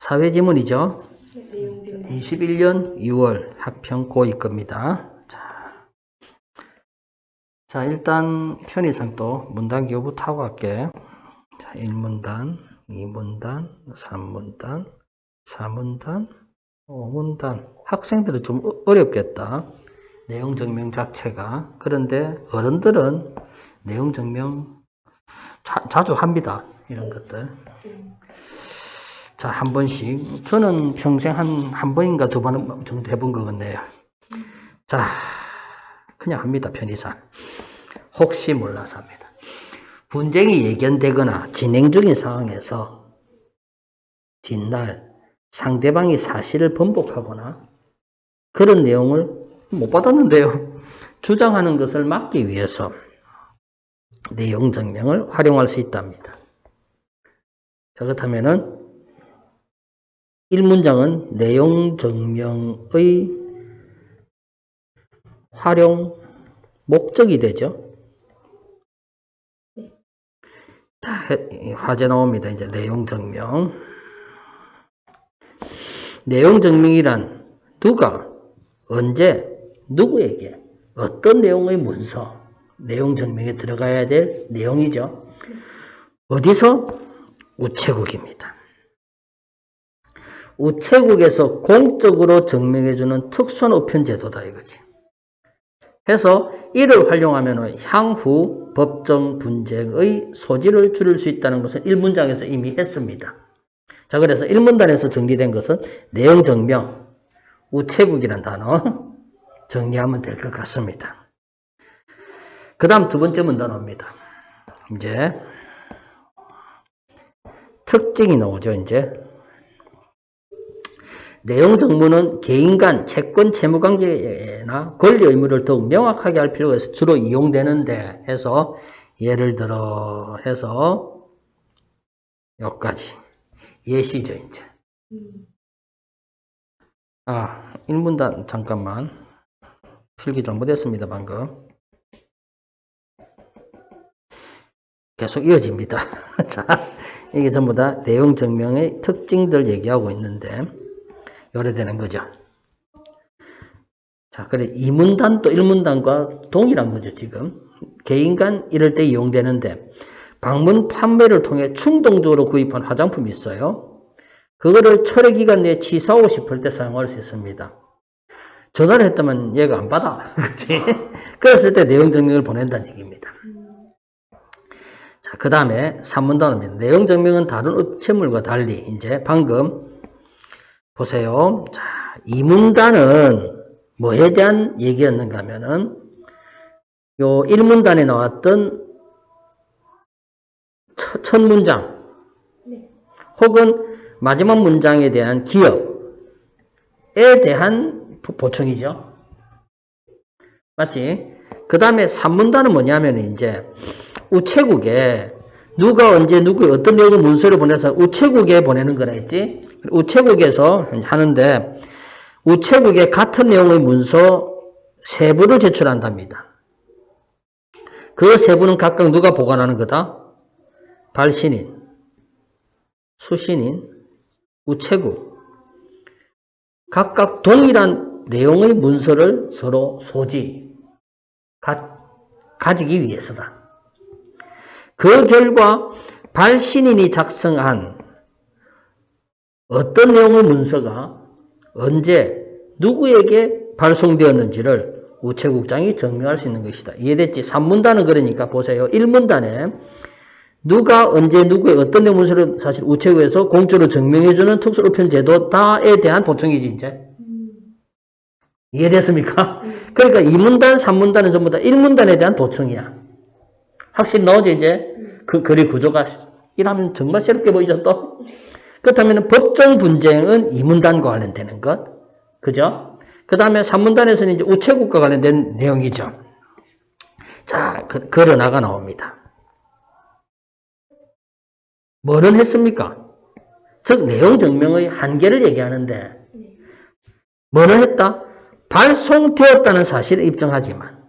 사회지문이죠. 21년 6월 학평 고2 겁니다. 자, 일단 편의상 또 문단 기호부터 하고 갈게. 자, 1문단, 2문단, 3문단, 4문단, 5문단. 학생들은 좀 어렵겠다. 내용 증명 자체가. 그런데 어른들은 내용 증명 자주 합니다. 이런 것들. 자, 한 번씩. 저는 평생 한 번인가 두 번 정도 해본 것 같네요. 자, 그냥 합니다. 편의상. 혹시 몰라서 합니다. 분쟁이 예견되거나 진행 중인 상황에서 뒷날 상대방이 사실을 번복하거나 그런 내용을 못 받았는데요. 주장하는 것을 막기 위해서 내용 증명을 활용할 수 있답니다. 자, 그렇다면은 1문장은 내용 증명의 활용 목적이 되죠. 자, 화제 나옵니다. 이제 내용 증명. 내용 증명이란 누가, 언제, 누구에게 어떤 내용의 문서, 내용 증명에 들어가야 될 내용이죠. 어디서? 우체국입니다. 우체국에서 공적으로 증명해주는 특수한 우편 제도다 이거지. 해서 이를 활용하면 향후 법정 분쟁의 소지를 줄일 수 있다는 것은 1문장에서 이미 했습니다. 자, 그래서 1문단에서 정리된 것은 내용 증명, 우체국이란 단어 정리하면 될 것 같습니다. 그 다음 두 번째 문단 옵니다. 이제 특징이 나오죠. 이제 내용 정보는 개인 간 채권 채무 관계나 권리 의무를 더욱 명확하게 할 필요가 있어 주로 이용되는데 해서 예를 들어 해서 여기까지 예시죠. 이제 1문단 잠깐만 필기 잘못했습니다. 방금 계속 이어집니다. 자, 이게 전부 다 내용 증명의 특징들 얘기하고 있는데 요래되는 거죠. 자, 그래 2문단 또 1문단과 동일한 거죠. 지금 개인 간 이럴 때 이용되는데 방문 판매를 통해 충동적으로 구입한 화장품이 있어요. 그거를 철회 기간 내에 취소하고 싶을 때 사용할 수 있습니다. 전화를 했다면 얘가 안 받아. 그렇지? 그랬을 때 내용 증명을 보낸다는 얘기입니다. 자, 그 다음에 3문단입니다. 내용 증명은 다른 업체물과 달리 이제 방금 보세요. 자, 2문단은 뭐에 대한 얘기였는가 하면은 요 1문단에 나왔던 첫 문장 혹은 마지막 문장에 대한 기업에 대한 보충이죠. 맞지? 그 다음에 3문단은 뭐냐면 이제 우체국에 누가 언제 누구의 어떤 내용의 문서를 보내서 우체국에 보내는 거라 했지? 우체국에서 하는데 우체국에 같은 내용의 문서 3부를 제출한답니다. 그 3부는 각각 누가 보관하는 거다? 발신인, 수신인, 우체국. 각각 동일한 내용의 문서를 서로 가지기 위해서다. 그 결과 발신인이 작성한 어떤 내용의 문서가 언제 누구에게 발송되었는지를 우체국장이 증명할 수 있는 것이다. 이해됐지? 3문단은 그러니까 보세요. 1문단에 누가 언제 누구의 어떤 내용 문서를 사실 우체국에서 공적으로 증명해주는 특수 우편 제도다에 대한 보충이지 이제. 이해됐습니까? 그러니까 2문단, 3문단은 전부 다 1문단에 대한 보충이야. 확실히 나오지 이제? 그 글의 구조가 이러면 정말 새롭게 보이죠 또? 그렇다면 법정 분쟁은 2문단과 관련되는 것. 그죠? 그 다음에 3문단에서는 이제 우체국과 관련된 내용이죠. 자, 걸어나가 나옵니다. 뭐는 했습니까? 즉, 내용 증명의 한계를 얘기하는데, 뭐는 했다? 발송되었다는 사실을 입증하지만,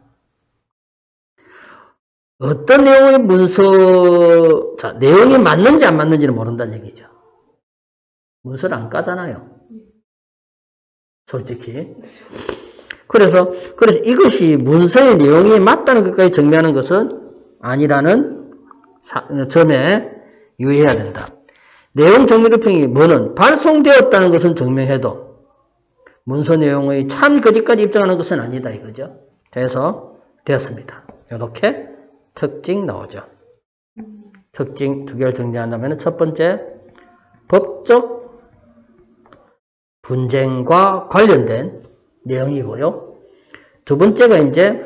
어떤 내용의 문서, 자, 내용이 맞는지 안 맞는지는 모른다는 얘기죠. 문서를 안 까잖아요. 솔직히. 그래서 이것이 문서의 내용이 맞다는 것까지 증명하는 것은 아니라는 점에 유의해야 된다. 내용 정밀호평이 뭐는 발송되었다는 것은 증명해도 문서 내용의 참 거짓까지 입증하는 것은 아니다 이거죠. 그래서 되었습니다. 이렇게 특징 나오죠. 특징 두 개를 정리한다면 첫 번째 법적 분쟁과 관련된 내용이고요. 두 번째가 이제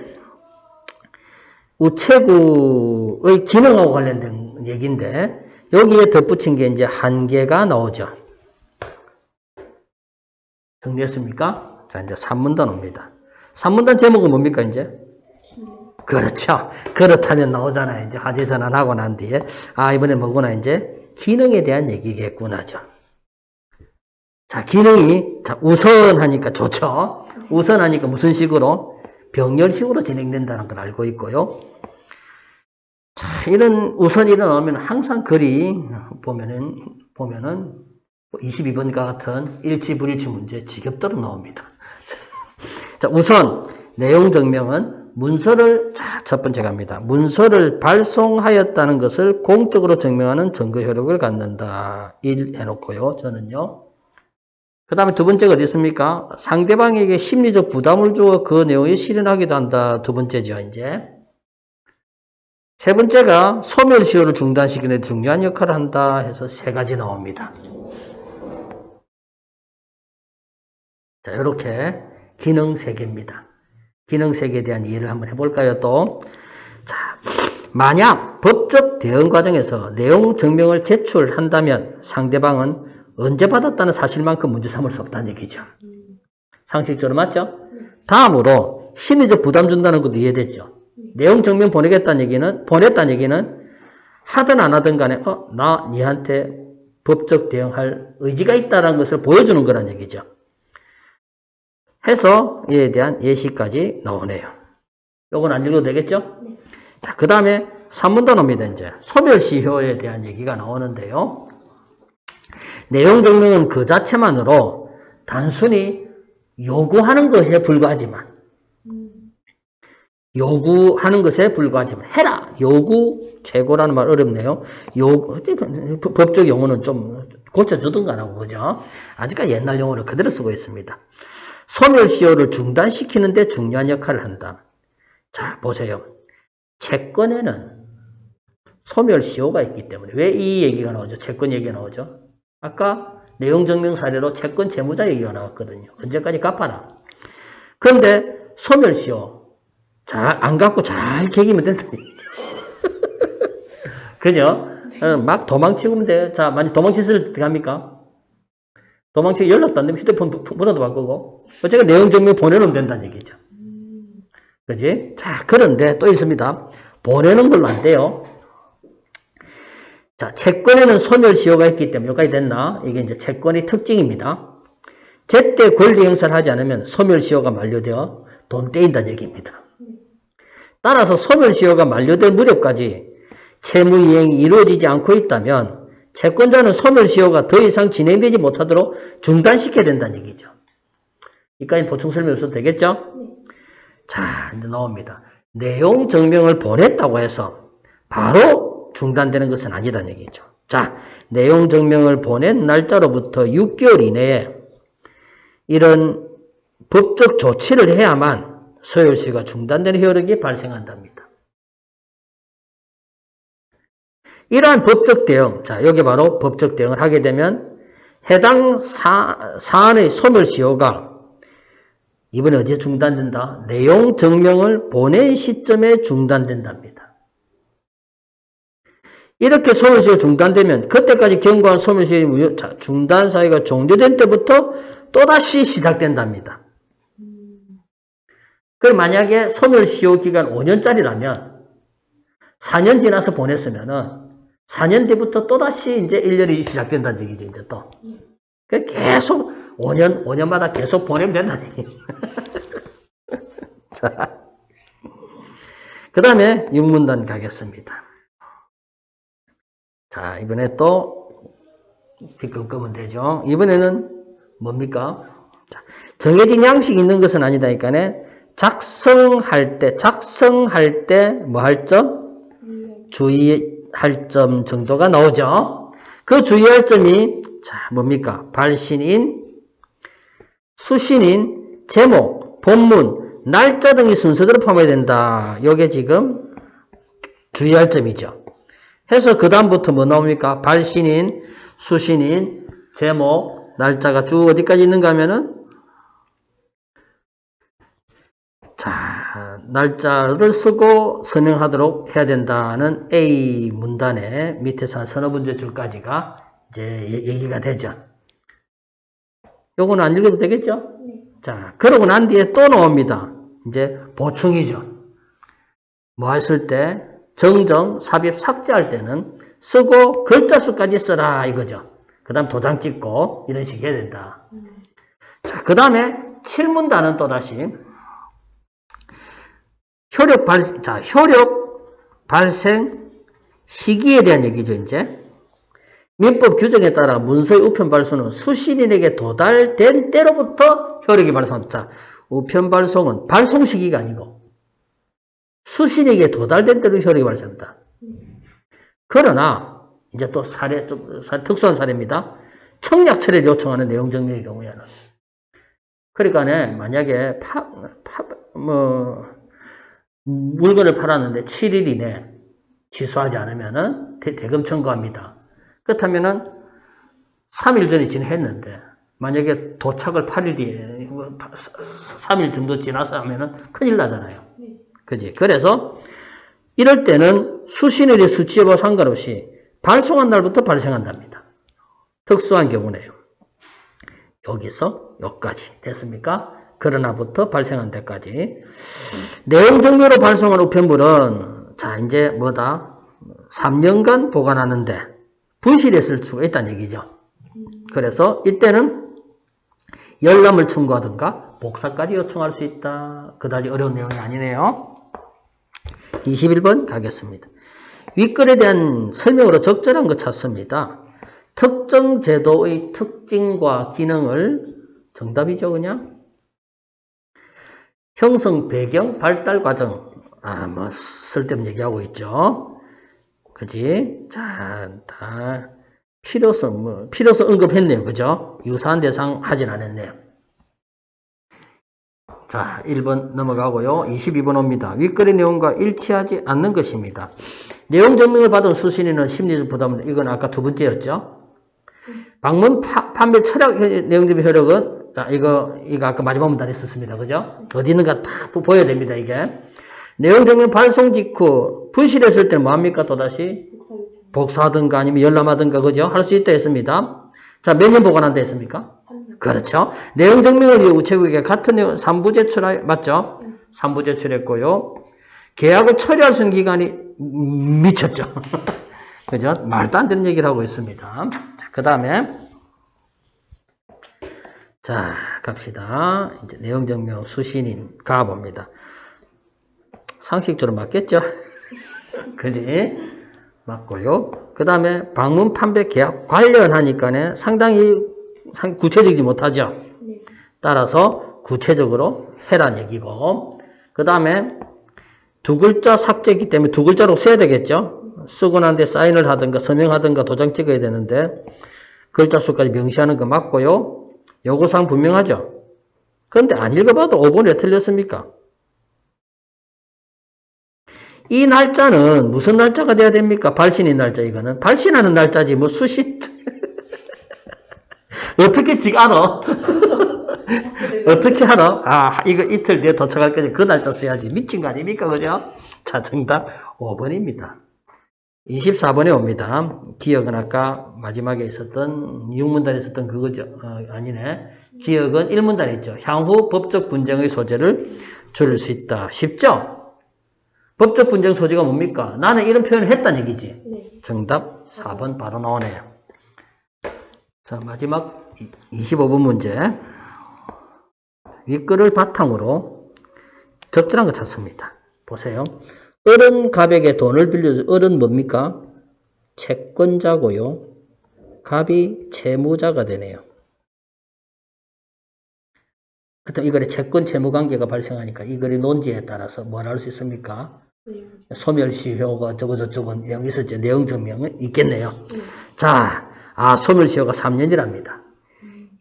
우체국의 기능하고 관련된 얘기인데 여기에 덧붙인 게 이제 한계가 나오죠. 정리했습니까? 자, 이제 3문단 옵니다. 3문단 제목은 뭡니까, 이제? 그렇죠. 그렇다면 나오잖아요. 이제 화제 전환하고 난 뒤에. 아, 이번에 뭐구나, 이제? 기능에 대한 얘기겠구나죠. 자, 기능이, 자, 우선하니까 좋죠. 우선하니까 무슨 식으로? 병렬식으로 진행된다는 걸 알고 있고요. 자, 이런 우선이 일어나면 항상 글이 보면은 22번과 같은 일치 불일치 문제 지겹도록 나옵니다. 자, 우선 내용 증명은 문서를 첫 번째 갑니다. 문서를 발송하였다는 것을 공적으로 증명하는 증거 효력을 갖는다. 1 해놓고요. 저는요. 그 다음에 두 번째가 어디 있습니까? 상대방에게 심리적 부담을 주어 그 내용을 실현하기도 한다. 두 번째죠, 이제. 세 번째가 소멸시효를 중단시키는 데 중요한 역할을 한다 해서 세 가지 나옵니다. 자, 이렇게 기능 3개입니다. 기능 3개에 대한 이해를 한번 해볼까요, 또? 자, 만약 법적 대응 과정에서 내용 증명을 제출한다면 상대방은 언제 받았다는 사실만큼 문제 삼을 수 없다는 얘기죠. 상식적으로 맞죠? 다음으로 심리적 부담 준다는 것도 이해됐죠? 내용 증명 보냈다는 얘기는 하든 안 하든 간에 나 니한테 법적 대응할 의지가 있다는 것을 보여주는 거란 얘기죠. 해서 이에 대한 예시까지 나오네요. 요건 안 읽어도 되겠죠? 네. 자, 그 다음에 3문단 옵니다. 이제 소멸시효에 대한 얘기가 나오는데요. 내용 증명은 그 자체만으로 단순히 요구하는 것에 불과하지만 해라! 요구 최고라는 말 어렵네요. 법적 용어는 좀 고쳐주든가 하고 그죠? 아직까지 옛날 용어를 그대로 쓰고 있습니다. 소멸시효를 중단시키는 데 중요한 역할을 한다. 자, 보세요. 채권에는 소멸시효가 있기 때문에 왜 이 얘기가 나오죠? 채권 얘기가 나오죠? 아까 내용증명 사례로 채권 채무자 얘기가 나왔거든요. 언제까지 갚아라. 그런데 소멸시효 안 갚고 잘 개기면 된다는 얘기죠. 그죠? 막 도망치면 돼. 자, 만약 도망쳤을 때 어떻게 합니까? 도망치고 연락도 안 되면 휴대폰 번호도 바꾸고 어쨌든 내용 증명 보내놓으면 된다는 얘기죠. 그지? 자, 그런데 또 있습니다. 보내는 걸로 안 돼요. 자, 채권에는 소멸시효가 있기 때문에 여기까지 됐나? 이게 이제 채권의 특징입니다. 제때 권리 행사를 하지 않으면 소멸시효가 만료되어 돈 떼인다는 얘기입니다. 따라서 소멸시효가 만료될 무렵까지 채무이행이 이루어지지 않고 있다면 채권자는 소멸시효가 더 이상 진행되지 못하도록 중단시켜야 된다는 얘기죠. 여기까지 보충 설명 없어도 되겠죠? 자, 이제 나옵니다. 내용 증명을 보냈다고 해서 바로 중단되는 것은 아니라는 얘기죠. 자, 내용 증명을 보낸 날짜로부터 6개월 이내에 이런 법적 조치를 해야만 소멸시효가 중단되는 효력이 발생한답니다. 이러한 법적 대응, 자, 여기 바로 법적 대응을 하게 되면 해당 사안의 소멸시효가 이번에 어디에 중단된다? 내용 증명을 보낸 시점에 중단된답니다. 이렇게 소멸시효가 중단되면 그때까지 경고한 소멸시효의 중단 사유가 종료된 때부터 또다시 시작된답니다. 그럼 만약에 소멸시효 기간 5년짜리라면 4년 지나서 보냈으면은 4년 뒤부터 또다시 이제 1년이 시작된다는 얘기죠, 이제 또. 계속 5년마다 계속 보내면 된다는 얘기예요. 자, 그 다음에 6문단 가겠습니다. 자, 이번에 또 B급 끄면 되죠. 이번에는 뭡니까? 자, 정해진 양식이 있는 것은 아니다니까네. 작성할 때 뭐 할 점? 주의할 점 정도가 나오죠. 그 주의할 점이 자, 뭡니까? 발신인, 수신인, 제목, 본문, 날짜 등이 순서대로 포함해야 된다. 요게 지금 주의할 점이죠. 해서 그 다음부터 뭐 나옵니까? 발신인, 수신인, 제목, 날짜가 쭉 어디까지 있는가 하면은 자, 날짜를 쓰고 서명하도록 해야 된다는 A 문단의 밑에서 한 서너 번째 줄까지가 이제 얘기가 되죠. 요거는 안 읽어도 되겠죠? 네. 자, 그러고 난 뒤에 또 나옵니다. 이제 보충이죠. 뭐 했을 때 정정, 삽입, 삭제할 때는 쓰고 글자 수까지 써라 이거죠. 그 다음 도장 찍고 이런 식이 해야 된다. 자, 그 다음에 7문단은 또다시 효력 발생 시기에 대한 얘기죠, 이제. 민법 규정에 따라 문서의 우편 발송은 수신인에게 도달된 때로부터 효력이 발송한다. 자, 우편 발송은 발송 시기가 아니고 수신에게 도달된 때로 효력이 발생한다. 그러나 이제 또 좀 특수한 사례입니다. 청약 처리를 요청하는 내용 증명의 경우에는 그러니까 만약에 물건을 팔았는데 7일 이내 취소하지 않으면은 대금 청구합니다. 그렇다면은 3일 전에 진행했는데 만약에 도착을 8일 뒤에 3일 정도 지나서 하면은 큰일 나잖아요. 그지? 그래서 이럴 때는 수신일의 수치 여부와 상관없이 발송한 날부터 발생한답니다. 특수한 경우네요. 여기서 여기까지 됐습니까? 그러나부터 발생한 데까지. 내용 증명으로 발송한 우편물은 자 이제 뭐다? 3년간 보관하는데 분실했을 수가 있다는 얘기죠. 그래서 이때는 열람을 청구하든가 복사까지 요청할 수 있다. 그다지 어려운 내용이 아니네요. 21번 가겠습니다. 윗글에 대한 설명으로 적절한 것 찾습니다. 특정 제도의 특징과 기능을 정답이죠, 그냥? 형성 배경 발달 과정. 뭐 쓸데없는 얘기하고 있죠. 그지? 자, 다 필요성 언급했네요. 그죠? 유사한 대상 하진 않았네요. 자, 1번 넘어가고요. 22번 옵니다. 윗글의 내용과 일치하지 않는 것입니다. 내용 증명을 받은 수신인은 심리적 부담을, 이건 아까 두 번째였죠. 방문 판매 철학 내용 증명 효력은, 자, 이거 아까 마지막 문단에 썼습니다. 그죠? 어디 있는가 다 보여야 됩니다, 이게. 내용 증명 발송 직후 분실했을 때는 뭐합니까? 또다시 복사하든가 아니면 열람하든가, 그죠? 할 수 있다 했습니다. 자, 몇 년 보관한다 했습니까? 그렇죠. 내용 증명을 위해 우체국에 같은 내용 3부 제출, 맞죠? 3부 제출했고요. 계약을 처리할 수 있는 기간이 미쳤죠. 그죠? 말도 안 되는 얘기를 하고 있습니다. 자, 그 다음에 자, 갑시다. 이제 내용 증명 수신인 가봅니다. 상식적으로 맞겠죠? 그지? 맞고요. 그 다음에 방문 판매 계약 관련하니까 상당히 구체적이지 못하죠. 따라서 구체적으로 해란 얘기고, 그 다음에 두 글자 삭제이기 때문에 두 글자로 써야 되겠죠. 쓰고 난 뒤에 사인을 하든가 서명하든가 도장 찍어야 되는데 글자 수까지 명시하는 거 맞고요. 요구사항 분명하죠. 그런데 안 읽어봐도 5번 왜 틀렸습니까? 이 날짜는 무슨 날짜가 돼야 됩니까? 발신인 날짜, 이거는. 발신하는 날짜지, 뭐 수시. 어떻게 지가 알아? 어떻게 알아? 아, 이거 이틀 뒤에 도착할 거지. 그 날짜 써야지. 미친 거 아닙니까? 그죠? 자, 정답 5번입니다. 24번에 옵니다. 기억은 아까 마지막에 있었던 6문단에 있었던 그거죠. 아니네. 기억은 1문단에 있죠. 향후 법적 분쟁의 소재를 줄일 수 있다. 쉽죠? 법적 분쟁 소지가 뭡니까? 나는 이런 표현을 했다는 얘기지. 네. 정답 4번 바로 나오네요. 자, 마지막 25번 문제. 윗글을 바탕으로 적절한 거 찾습니다. 보세요. 어른 갑에게 돈을 빌려줘. 어른 뭡니까? 채권자고요. 갑이 채무자가 되네요. 그렇다면 이 거래 채권 채무 관계가 발생하니까 이 거래 논지에 따라서 뭘 할 수 있습니까? 소멸시효가 어쩌고저쩌고 내용 있었죠. 내용 증명은 있겠네요. 자, 소멸시효가 3년이랍니다.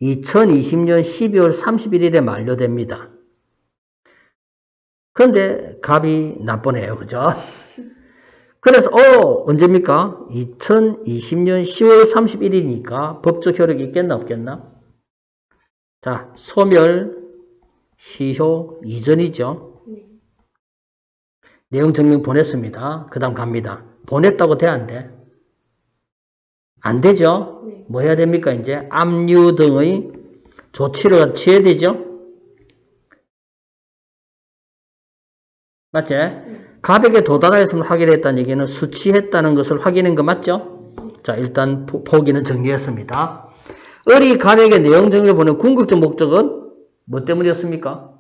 2020년 12월 31일에 만료됩니다. 그런데 갑이 나쁘네요. 그죠? 그래서 언제입니까? 2020년 10월 31일이니까 법적 효력이 있겠나 없겠나? 자, 소멸 시효 이전이죠. 내용 증명 보냈습니다. 그 다음 갑니다. 보냈다고 돼, 안 돼? 안 되죠? 뭐 해야 됩니까? 이제 압류 등의 조치를 취해야 되죠? 맞지? 갑에게 도달하였음을 확인했다는 얘기는 수취했다는 것을 확인한 거 맞죠? 자, 일단 포기는 정리했습니다. 을이 갑에게 내용 증명을 보낸 궁극적 목적은 뭐 때문이었습니까?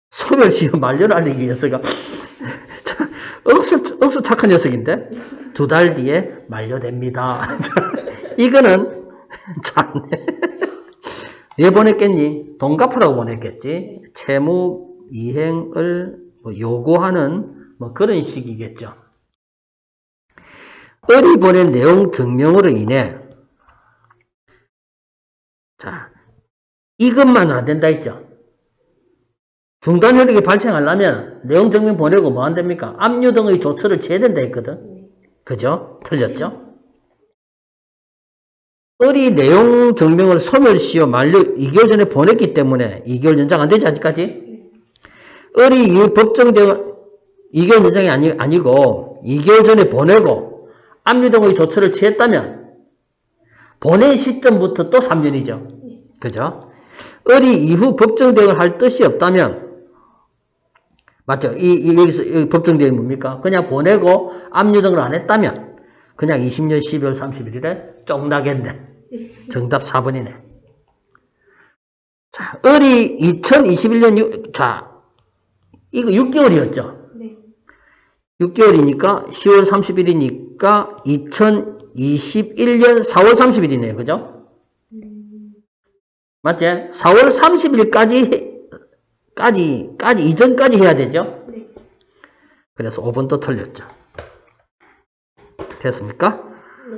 소멸시효 만료를 알리기 위해서가 억수 착한 녀석인데 2달 뒤에 만료됩니다. 이거는 참 왜 보냈겠니? 돈 갚으라고 보냈겠지. 채무 이행을 요구하는 그런 식이겠죠. 을이 보낸 내용 증명으로 인해 자, 이것만으로 안 된다 했죠. 중단 효력이 발생하려면 내용 증명 보내고 뭐 한답니까? 압류 등의 조처를 취해야 된다 했거든. 그죠? 틀렸죠? 을이 내용 증명을 소멸시효 만료 2개월 전에 보냈기 때문에 2개월 연장 안 되지 아직까지? 을이 이 법정 대응 2개월 연장이 아니고 2개월 전에 보내고 압류 등의 조처를 취했다면 보낸 시점부터 또 3년이죠. 그죠? 을이 이후 법정 대응을 할 뜻이 없다면 맞죠? 여기서 법정 대응이 뭡니까? 그냥 보내고 압류 등을 안 했다면 그냥 20년 12월 31일에 쫑나겠네. 정답 4번이네. 자, 을이 2021년 이거 6개월이었죠? 네. 6개월이니까 10월 30일이니까 2021년 4월 30일이네요. 그죠? 맞지? 4월 30일까지 이전까지 해야 되죠? 네. 그래서 5번도 틀렸죠. 됐습니까?